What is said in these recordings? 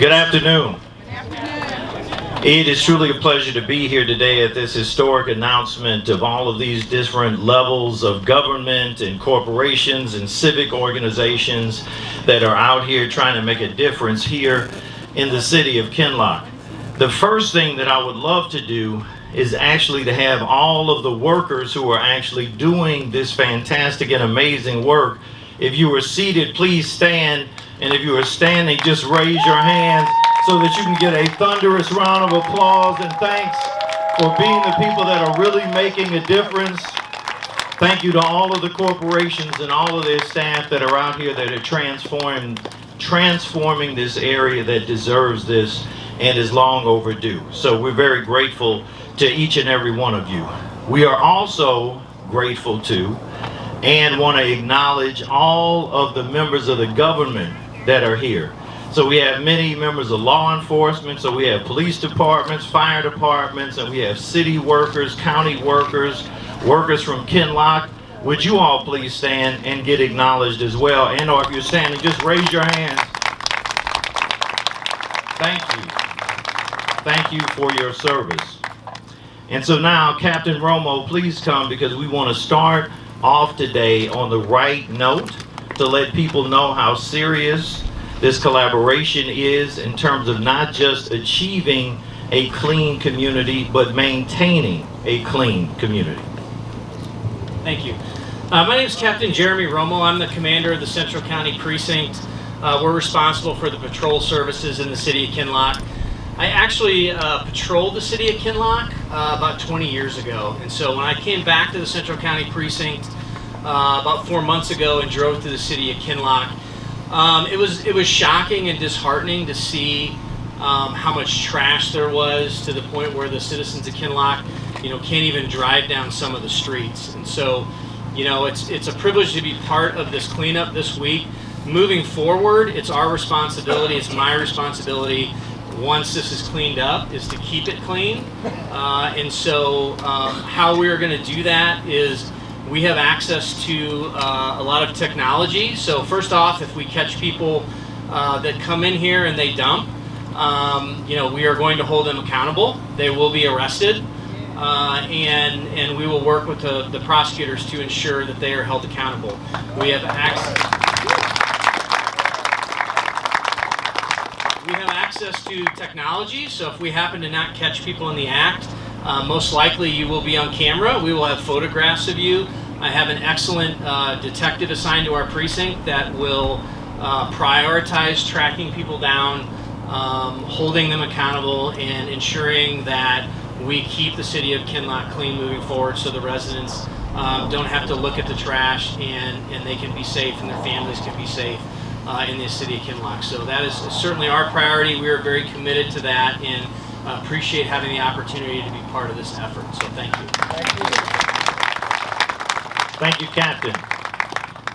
Good afternoon. It is truly a pleasure to be here today at this historic announcement of all of these different levels of government and corporations and civic organizations that are out here trying to make a difference here in the city of Kinloch. The first thing that I would love to do is actually to have all of the workers who are actually doing this fantastic and amazing work. If you are seated, please stand. And if you are standing, just raise your hands so that you can get a thunderous round of applause and thanks for being the people that are really making a difference. Thank you to all of the corporations and all of their staff that are out here that are transforming this area that deserves this and is long overdue. So we're very grateful to each and every one of you. We are also grateful to and want to acknowledge all of the members of the government that are here. So we have many members of law enforcement, so we have police departments, fire departments, and we have city workers, county workers, workers from Kinloch. Would you all please stand and get acknowledged as well? And or if you're standing, just raise your hands. Thank you. Thank you for your service. And so now, Captain Romo, please come because we want to start off today on the right note to let people know how serious this collaboration is in terms of not just achieving a clean community, but maintaining a clean community. Thank you. My name is Captain Jeremy Romo. I'm the commander of the Central County Precinct. We're responsible for the patrol services in the city of Kinloch. I actually patrolled the city of Kinloch about 20 years ago. And so when I came back to the Central County Precinct about 4 months ago and drove to the city of Kinloch, it was shocking and disheartening to see how much trash there was, to the point where the citizens of Kinloch, can't even drive down some of the streets. And so, it's a privilege to be part of this cleanup this week. Moving forward, it's our responsibility, it's my responsibility, once this is cleaned up, is to keep it clean. And so how we are going to do that is we have access to a lot of technology. So first off, if we catch people that come in here and they dump, we are going to hold them accountable. They will be arrested, and we will work with the prosecutors to ensure that they are held accountable. We have access to technology, so if we happen to not catch people in the act, most likely you will be on camera. We will have photographs of you. I have an excellent detective assigned to our precinct that will prioritize tracking people down, holding them accountable, and ensuring that we keep the city of Kinloch clean moving forward so the residents don't have to look at the trash and they can be safe and their families can be safe in the city of Kinloch. So that is certainly our priority. We are very committed to that and appreciate having the opportunity to be part of this effort. So thank you. Thank you, Captain.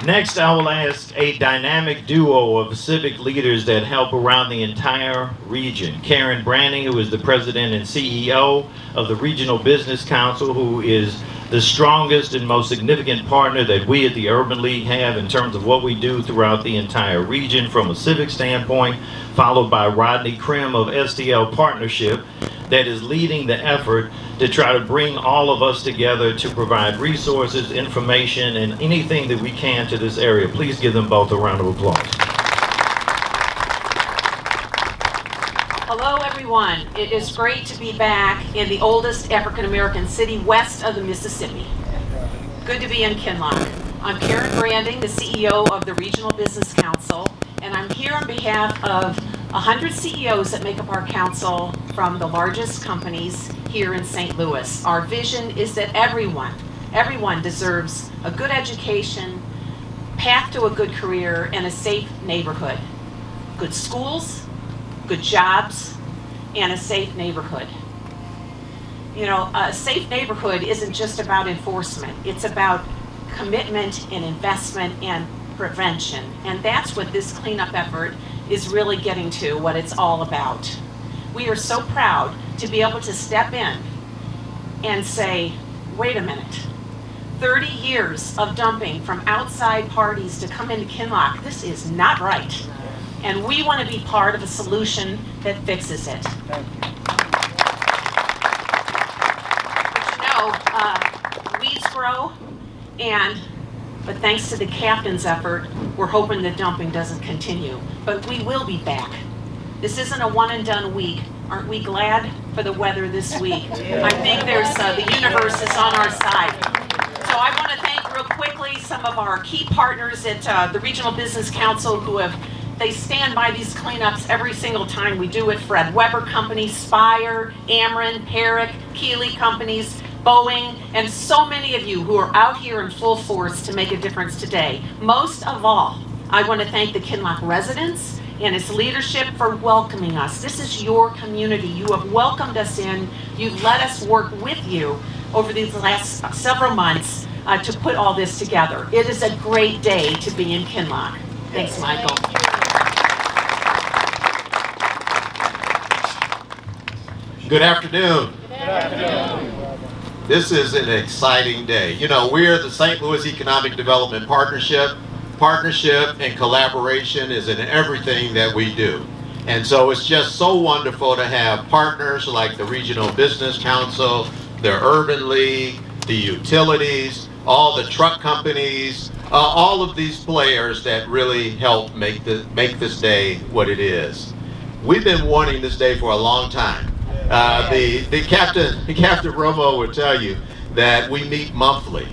Next, I will ask a dynamic duo of civic leaders that help around the entire region. Karen Branning, who is the president and CEO of the Regional Business Council, who is the strongest and most significant partner that we at the Urban League have in terms of what we do throughout the entire region from a civic standpoint, followed by Rodney Krim of STL Partnership, that is leading the effort to try to bring all of us together to provide resources, information, and anything that we can to this area. Please give them both a round of applause. Hello everyone. It is great to be back in the oldest African American city west of the Mississippi. Good to be in Kinloch. I'm Karen Branding, the CEO of the Regional Business Council, and I'm here on behalf of 100 CEOs that make up our council from the largest companies here in St. Louis. Our vision is that everyone deserves a good education, path to a good career, and a safe neighborhood. Good schools, good jobs, and a safe neighborhood. A safe neighborhood isn't just about enforcement. It's about commitment and investment and prevention. And that's what this cleanup effort is really getting to, what it's all about. We are so proud to be able to step in and say, wait a minute, 30 years of dumping from outside parties to come into Kinloch, this is not right. and we want to be part of a solution that fixes it. But weeds grow, but thanks to the captain's effort, we're hoping the dumping doesn't continue. But we will be back. This isn't a one and done week. Aren't we glad for the weather this week? I think the universe is on our side. So I want to thank real quickly some of our key partners at the Regional Business Council they stand by these cleanups every single time we do it. Fred Weber Company, Spire, Ameren, Herrick, Keeley Companies, Boeing, and so many of you who are out here in full force to make a difference today. Most of all, I want to thank the Kinloch residents and its leadership for welcoming us. This is your community. You have welcomed us in. You've let us work with you over these last several months to put all this together. It is a great day to be in Kinloch. Thanks, Michael. Good afternoon. Good afternoon. This is an exciting day. You know, we're the St. Louis Economic Development Partnership. Partnership and collaboration is in everything that we do. And so it's just so wonderful to have partners like the Regional Business Council, the Urban League, the utilities, all the truck companies, all of these players that really help make this day what it is. We've been wanting this day for a long time. The Captain Romo would tell you that we meet monthly,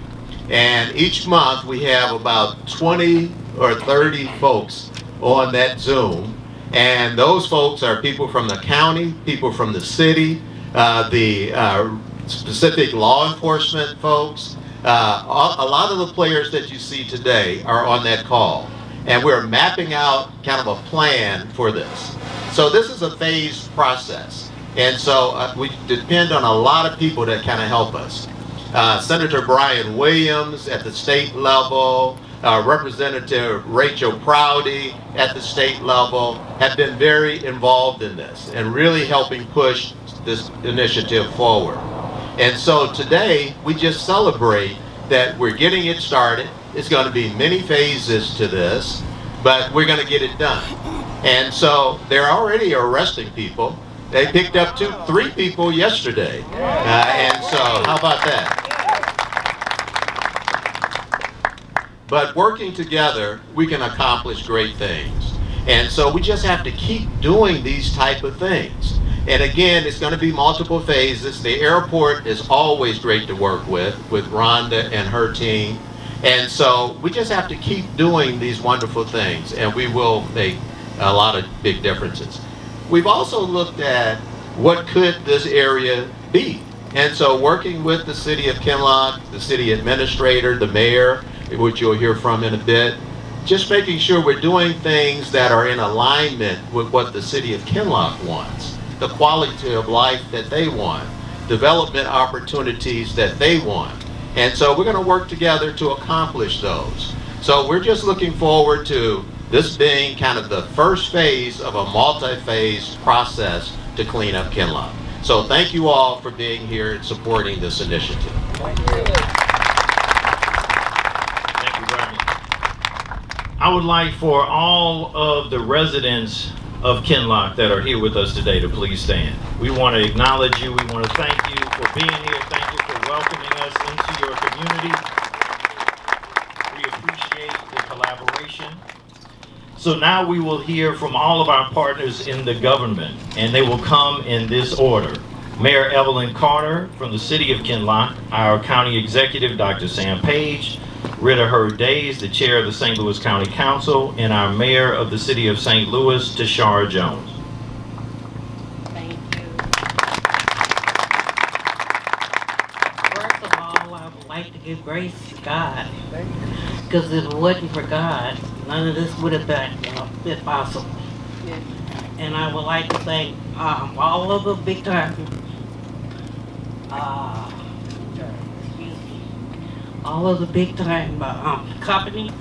and each month we have about 20 or 30 folks on that Zoom, and those folks are people from the county, people from the city, the specific law enforcement folks. A lot of the players that you see today are on that call, and we're mapping out kind of a plan for this. So this is a phased process. And so we depend on a lot of people that kind of help us. Senator Brian Williams at the state level, Representative Rachel Prouty at the state level have been very involved in this and really helping push this initiative forward. And so today we just celebrate that we're getting it started. It's going to be many phases to this, but we're going to get it done. And so they're already arresting people. They picked up 3 people yesterday. And so how about that? But working together, we can accomplish great things. And so we just have to keep doing these type of things. And again, it's going to be multiple phases. The airport is always great to work with Rhonda and her team. And so we just have to keep doing these wonderful things, and we will make a lot of big differences. We've also looked at what could this area be. And so working with the City of Kinloch, the city administrator, the mayor, which you'll hear from in a bit, just making sure we're doing things that are in alignment with what the City of Kinloch wants, the quality of life that they want, development opportunities that they want. And so we're going to work together to accomplish those. So we're just looking forward to this being kind of the first phase of a multi-phase process to clean up Kinloch. So thank you all for being here and supporting this initiative. Thank you, Bernie. I would like for all of the residents of Kinloch that are here with us today to please stand. We want to acknowledge you. We want to thank you for being here. Thank you for welcoming us into your community. We appreciate the collaboration. So now we will hear from all of our partners in the government, and they will come in this order. Mayor Evelyn Carter from the City of Kinloch, our County Executive, Dr. Sam Page, Rita Hurd Days, the Chair of the St. Louis County Council, and our Mayor of the City of St. Louis, Tashara Jones. Thank you. First of all, I would like to give grace to God. Because if it wasn't for God, none of this would have been possible. And I would like to thank all of the big time, all of the big time companies,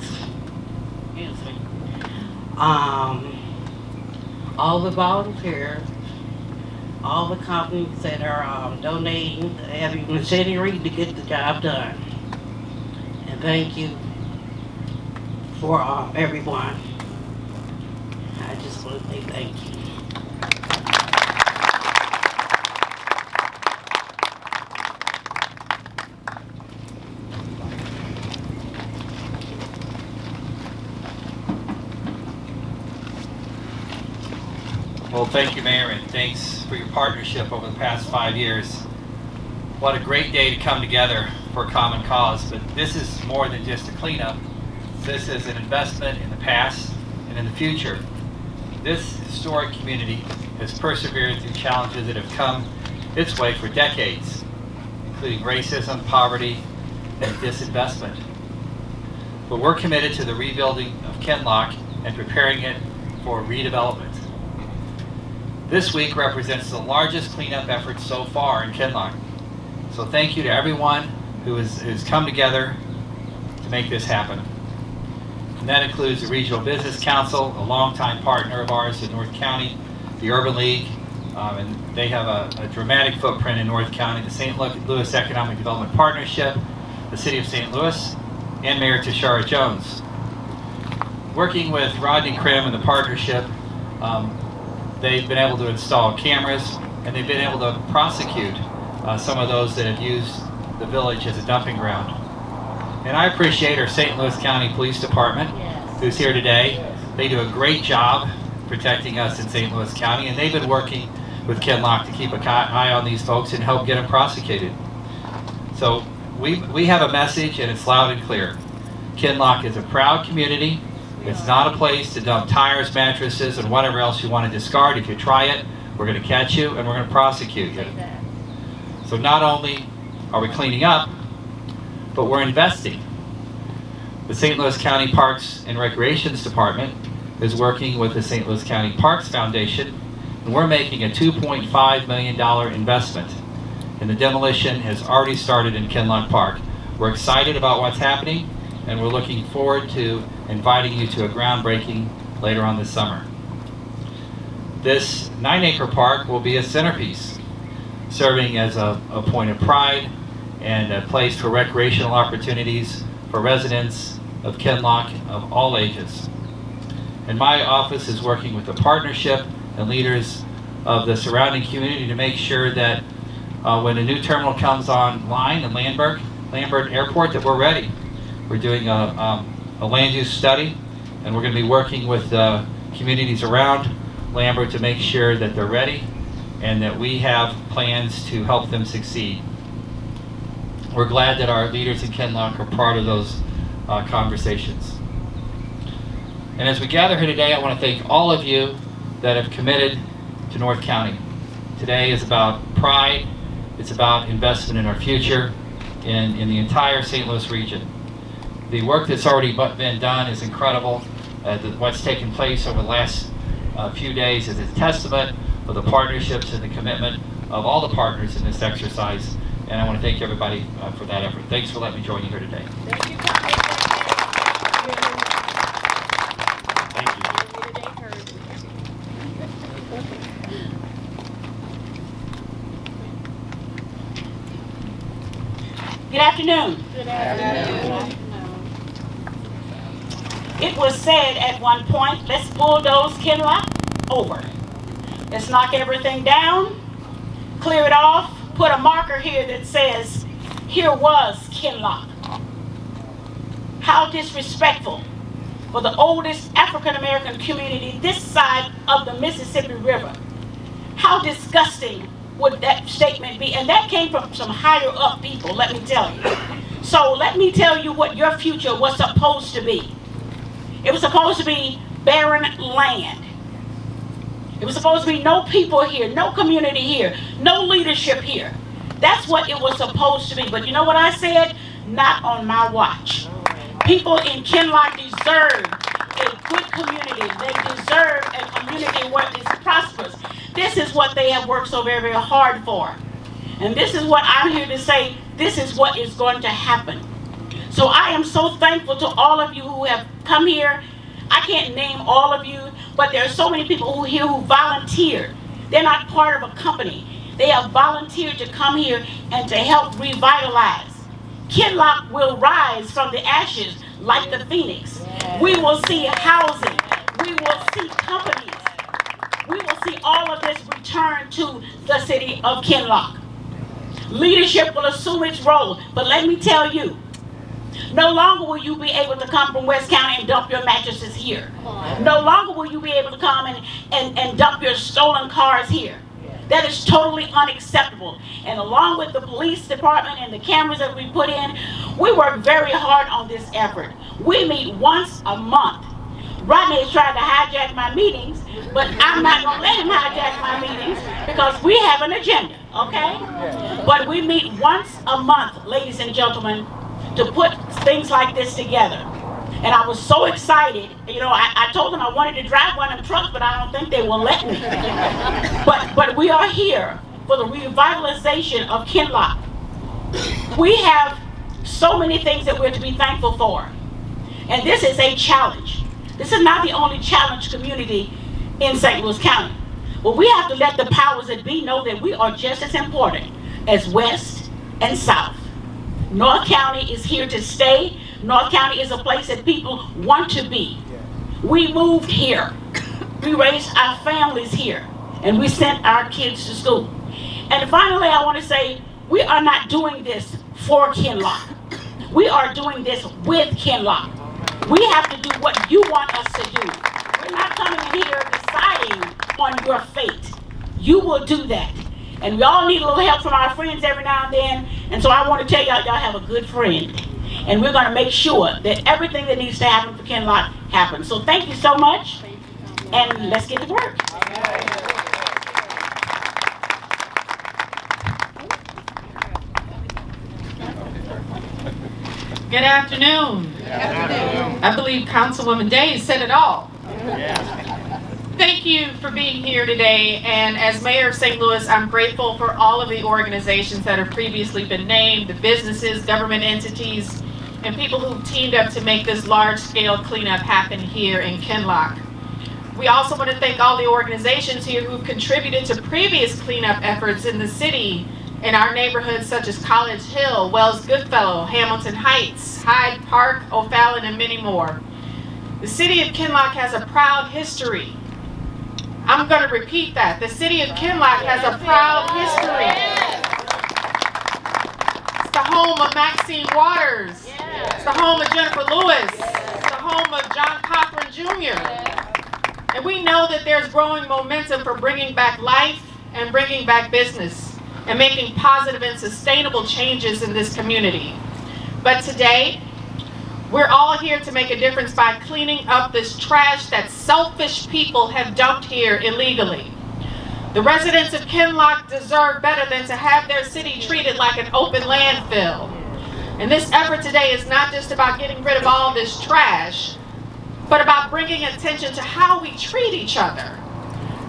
all the volunteers, all the companies that are donating every machinery to get the job done. And thank you for everyone. I just want to say thank you. Well, thank you, Mayor, and thanks for your partnership over the past 5 years. What a great day to come together for a common cause, but this is more than just a cleanup. This is an investment in the past and in the future. This historic community has persevered through challenges that have come its way for decades, including racism, poverty, and disinvestment. But we're committed to the rebuilding of Kinloch and preparing it for redevelopment. This week represents the largest cleanup effort so far in Kinloch. So thank you to everyone who's come together to make this happen. And that includes the Regional Business Council, a longtime partner of ours in North County, the Urban League, and they have a dramatic footprint in North County, the St. Louis Economic Development Partnership, the City of St. Louis, and Mayor Tashara Jones. Working with Rodney Krim and the partnership, they've been able to install cameras, and they've been able to prosecute some of those that have used the village as a dumping ground. And I appreciate our St. Louis County Police Department, who's here today. They do a great job protecting us in St. Louis County, and they've been working with Kinloch to keep an eye on these folks and help get them prosecuted. So we have a message, and it's loud and clear. Kinloch is a proud community. It's not a place to dump tires, mattresses, and whatever else you want to discard. If you try it, we're going to catch you and we're going to prosecute you. So not only are we cleaning up, but we're investing. The St. Louis County Parks and Recreations Department is working with the St. Louis County Parks Foundation, and we're making a $2.5 million investment. And the demolition has already started in Kinloch Park. We're excited about what's happening, and we're looking forward to inviting you to a groundbreaking later on this summer. This 9-acre park will be a centerpiece, serving as a point of pride and a place for recreational opportunities for residents of Kinloch of all ages. And my office is working with the partnership and leaders of the surrounding community to make sure that when a new terminal comes online in Lambert Airport, that we're ready. We're doing a land use study, and we're going to be working with the communities around Lambert to make sure that they're ready and that we have plans to help them succeed. We're glad that our leaders in Kinloch are part of those conversations. And as we gather here today, I want to thank all of you that have committed to North County. Today is about pride. It's about investment in our future in the entire St. Louis region. The work that's already been done is incredible. What's taken place over the last few days is a testament of the partnerships and the commitment of all the partners in this exercise. And I want to thank everybody for that effort. Thanks for letting me join you here today. Thank you, Thank you. Good afternoon. Good afternoon. It was said at one point, let's bulldoze Kinloch over. Let's knock everything down, clear it off, put a marker here that says, here was Kinloch. How disrespectful for the oldest African American community this side of the Mississippi River. How disgusting would that statement be? And that came from some higher up people, let me tell you. So let me tell you what your future was supposed to be. It was supposed to be barren land. It was supposed to be no people here, no community here, no leadership here. That's what it was supposed to be. But you know what I said? Not on my watch. People in Kinloch deserve a good community. They deserve a community where it's prosperous. This is what they have worked so very, very hard for. And this is what I'm here to say, this is what is going to happen. So I am so thankful to all of you who have come here. I can't name all of you, but there are so many people who here who volunteered. They're not part of a company. They have volunteered to come here and to help revitalize. Kinloch will rise from the ashes like the phoenix. We will see housing. We will see companies. all of this return to the city of Kinloch. Leadership will assume its role, but let me tell you, no longer will you be able to come from West County and dump your mattresses here. No longer will you be able to come and dump your stolen cars here. That is totally unacceptable. And along with the police department and the cameras that we put in, we work very hard on this effort. We meet once a month. Rodney is trying to hijack my meetings, but I'm not going to let him hijack my meetings because we have an agenda, okay? But we meet once a month, ladies and gentlemen, to put things like this together. And I was so excited. You know, I told them I wanted to drive one of them trucks, but I don't think they will let me. But we are here for the revitalization of Kinloch. We have so many things that we're to be thankful for. And this is a challenge. This is not the only challenged community in St. Louis County. But we have to let the powers that be know that we are just as important as West and South. North County is here to stay. North County is a place that people want to be. We moved here. We raised our families here. And we sent our kids to school. And finally, I want to say, we are not doing this for Kinloch. We are doing this with Kinloch. We have to do what you want us to do. We're not coming in here deciding on your fate. You will do that. And we all need a little help from our friends every now and then. And so I want to tell y'all, y'all have a good friend. And we're going to make sure that everything that needs to happen for Kinloch happens. So thank you so much. And let's get to work. Good afternoon. I believe Councilwoman Day said it all. Thank you for being here today, and as Mayor of St. Louis, I'm grateful for all of the organizations that have previously been named, the businesses, government entities, and people who've teamed up to make this large-scale cleanup happen here in Kinloch. We also want to thank all the organizations here who've contributed to previous cleanup efforts in the city, in our neighborhoods such as College Hill, Wells Goodfellow, Hamilton Heights, Hyde Park, O'Fallon, and many more. The City of Kinloch has a proud history. I'm going to repeat that. The City of Kinloch has a proud history. It's the home of Maxine Waters. It's the home of Jennifer Lewis. It's the home of John Cochran Jr. And we know that there's growing momentum for bringing back life and bringing back business and making positive and sustainable changes in this community. But today, we're all here to make a difference by cleaning up this trash that selfish people have dumped here illegally. The residents of Kinloch deserve better than to have their city treated like an open landfill. And this effort today is not just about getting rid of all this trash, but about bringing attention to how we treat each other.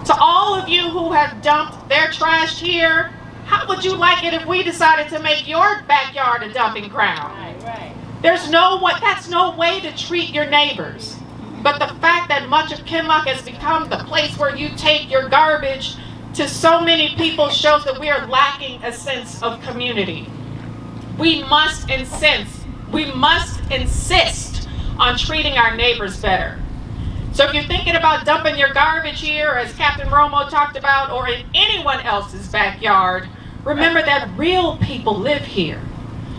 To all of you who have dumped their trash here, how would you like it if we decided to make your backyard a dumping ground? That's no way to treat your neighbors. But the fact that much of Kinloch has become the place where you take your garbage to so many people shows that we are lacking a sense of community. We must insist on treating our neighbors better. So if you're thinking about dumping your garbage here, as Captain Romo talked about, or in anyone else's backyard, remember that real people live here.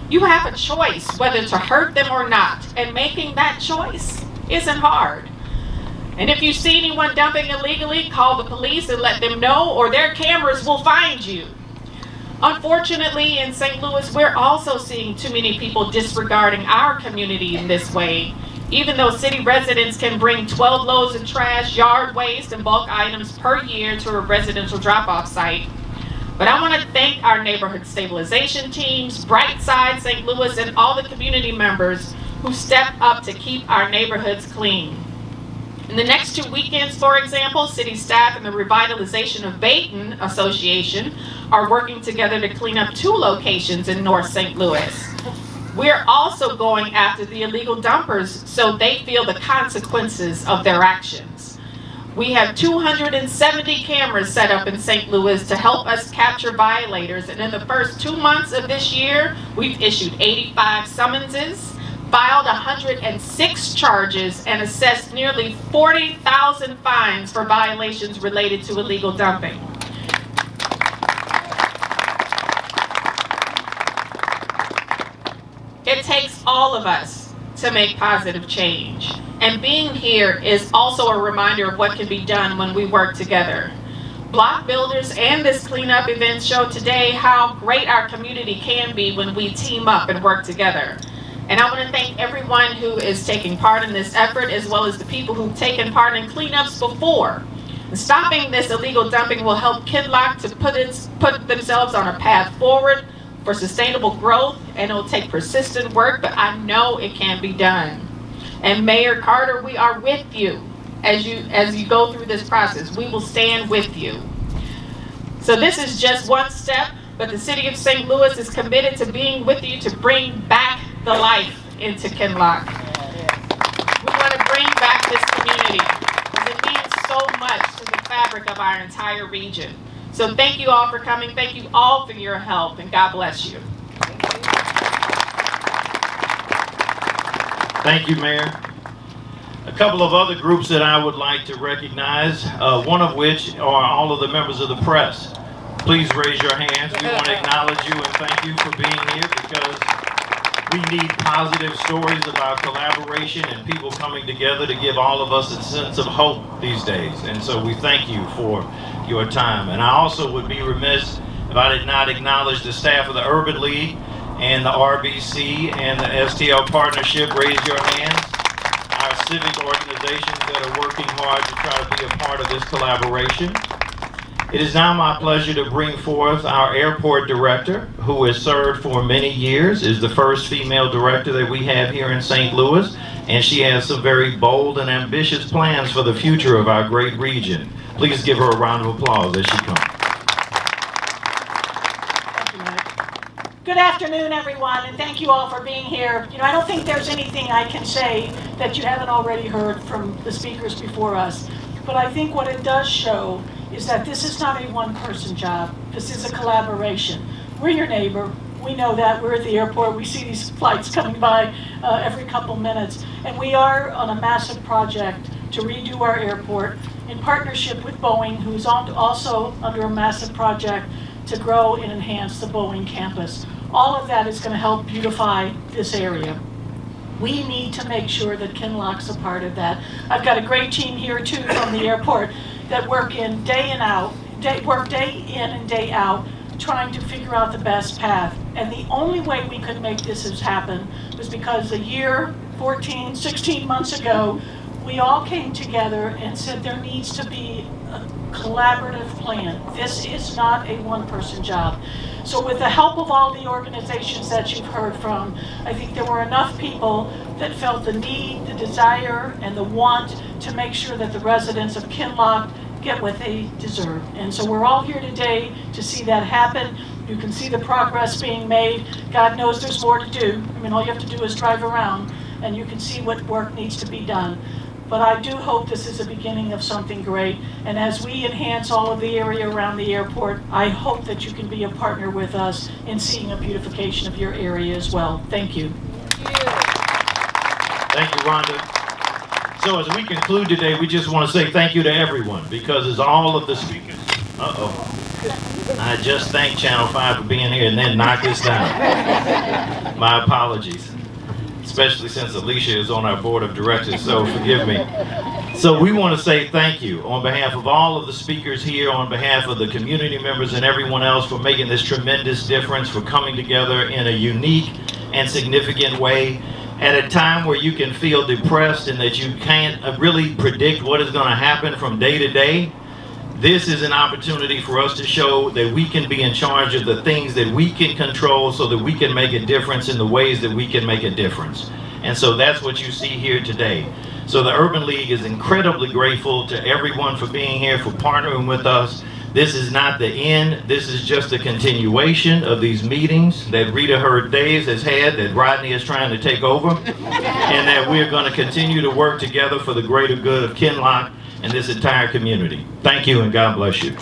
You have a choice whether to hurt them or not, and making that choice isn't hard. And if you see anyone dumping illegally, call the police and let them know, or their cameras will find you. Unfortunately, in St. Louis, we're also seeing too many people disregarding our community in this way, even though city residents can bring 12 loads of trash, yard waste, and bulk items per year to a residential drop-off site. But I want to thank our neighborhood stabilization teams, Brightside, St. Louis, and all the community members who step up to keep our neighborhoods clean. In the next 2 weekends, for example, city staff and the Revitalization of Baton Association are working together to clean up 2 locations in North St. Louis. We're also going after the illegal dumpers so they feel the consequences of their actions. We have 270 cameras set up in St. Louis to help us capture violators, and in the first 2 months of this year, we've issued 85 summonses, filed 106 charges, and assessed nearly 40,000 fines for violations related to illegal dumping. It takes all of us to make positive change. And being here is also a reminder of what can be done when we work together. Block Builders and this cleanup event show today how great our community can be when we team up and work together. And I want to thank everyone who is taking part in this effort, as well as the people who've taken part in cleanups before. And stopping this illegal dumping will help Kinloch to put themselves on a path forward for sustainable growth, and it'll take persistent work, but I know it can be done. And Mayor Carter, we are with you as you go through this process. We will stand with you. So this is just one step, but the City of St. Louis is committed to being with you to bring back the life into Kinloch. We want to bring back this community because it means so much to the fabric of our entire region. So thank you all for coming. Thank you all for your help, and God bless you. Thank you, Mayor. A couple of other groups that I would like to recognize, one of which are all of the members of the press. Please raise your hands. We want to acknowledge you and thank you for being here, because we need positive stories about collaboration and people coming together to give all of us a sense of hope these days. And so we thank you for your time. And I also would be remiss if I did not acknowledge the staff of the Urban League and the RBC and the STL Partnership. Raise your hands. Our civic organizations that are working hard to try to be a part of this collaboration. It is now my pleasure to bring forth our airport director, who has served for many years, is the first female director that we have here in St. Louis, and she has some very bold and ambitious plans for the future of our great region. Please give her a round of applause as she comes. Good afternoon, everyone, and thank you all for being here. You know, I don't think there's anything I can say that you haven't already heard from the speakers before us, but I think what it does show is that this is not a one-person job. This is a collaboration. We're your neighbor. We know that. We're at the airport. We see these flights coming by every couple minutes, and we are on a massive project to redo our airport in partnership with Boeing, who's also under a massive project to grow and enhance the Boeing campus. All of that is going to help beautify this area. We need to make sure that Kinloch's a part of that. I've got a great team here too from the airport that work in day in and day out, trying to figure out the best path. And the only way we could make this happen was because a year, 14, 16 months ago, we all came together and said there needs to be a collaborative plan. This is not a one-person job. So with the help of all the organizations that you've heard from, I think there were enough people that felt the need, the desire, and the want to make sure that the residents of Kinloch get what they deserve. And so we're all here today to see that happen. You can see the progress being made. God knows there's more to do. I mean, all you have to do is drive around and you can see what work needs to be done. But I do hope this is the beginning of something great. And as we enhance all of the area around the airport, I hope that you can be a partner with us in seeing a beautification of your area as well. Thank you. Thank you, Rhonda. So as we conclude today, we just want to say thank you to everyone, because as all of the speakers, I just thanked Channel 5 for being here and then knocked this down. My apologies, especially since Alicia is on our board of directors, so forgive me. So we want to say thank you on behalf of all of the speakers here, on behalf of the community members and everyone else, for making this tremendous difference, for coming together in a unique and significant way at a time where you can feel depressed and that you can't really predict what is going to happen from day to day. This is an opportunity for us to show that we can be in charge of the things that we can control, so that we can make a difference in the ways that we can make a difference. And so that's what you see here today. So the Urban League is incredibly grateful to everyone for being here, for partnering with us. This is not the end. This is just a continuation of these meetings that Rita Hurd Days has had, that Rodney is trying to take over, and that we're going to continue to work together for the greater good of Kinloch and this entire community. Thank you, and God bless you.